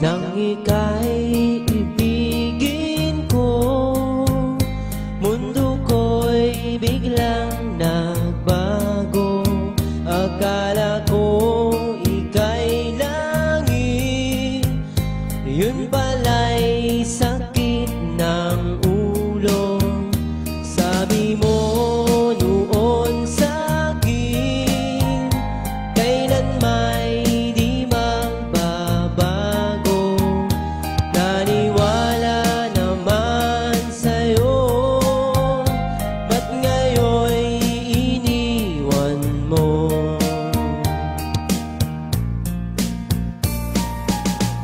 nang ika'y ibigin ko. Mundo ko'y biglang nagbago. Akala ko ika'y langit, yun pala'y sakit ng ulo. Sabi mo noon sa'kin, kailan may di magbabago. Naniwala naman sa'yo, ba't ngayon'y iniwan mo?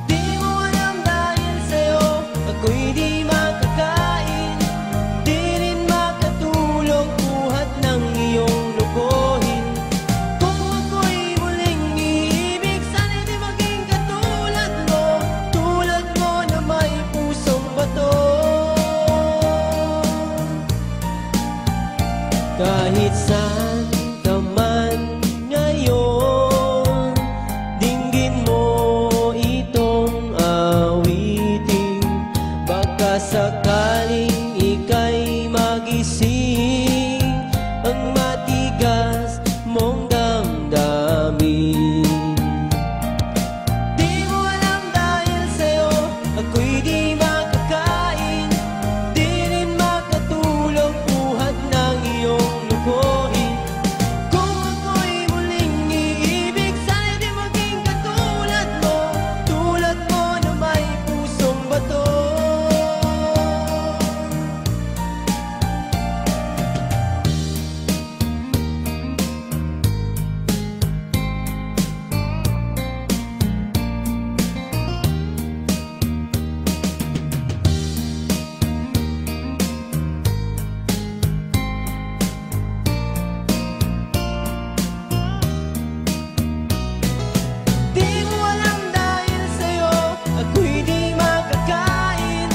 Di mo alam dahil sa'yo ako'y di makakain, di rin makatulog buhat ng iyong lukuhin. Kung ako'y muling iibig, sana'y di maging katulad mo, tulad mo na may pusong bato. Kahit saan ka man ngayon, dinggin mo itong awitin. Baka sakaling ika'y magising ang matigas mong damdamin. Di mo alam dahil sa'yo ako'y di makakain, di rin makatulog buhat ng iyong lukuhin. Kung ako'y muling iibig, sana'y di maging katulad mo, tulad mo na may pusong bato. Di mo alam dahil sa'yo ako'y di makakain,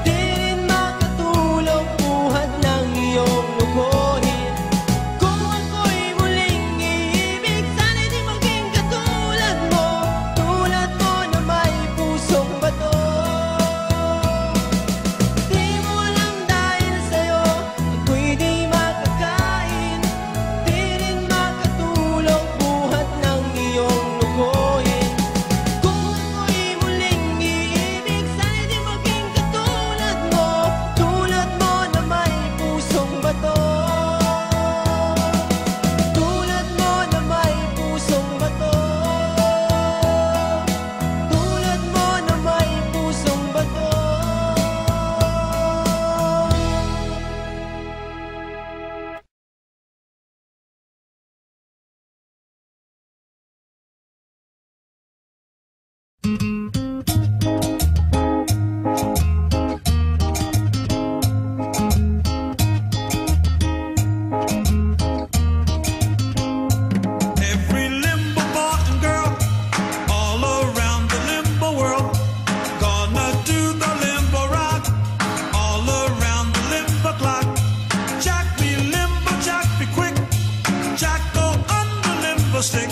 di rin makatulog buhat ng iyong lukuhin. Kung ako'y muling iibig, sana'y di maging katulad mo, tulad mo na may pusong bato. Di mo alam dahil sa'yo ako'y di makakain, di rin makatulog buhat ng iyong lukuhin. Kung ako'y muling iibig, sana'y di maging katulad mo, tulad mo na may pusong bato. Tulad mo na may pusong bato. Tulad mo na may pusong bato. Every limbo boy and girl all around the limbo world, gonna do the limbo rock all around the limbo clock. Jack be limbo, Jack be quick, Jack go on the limbo stick.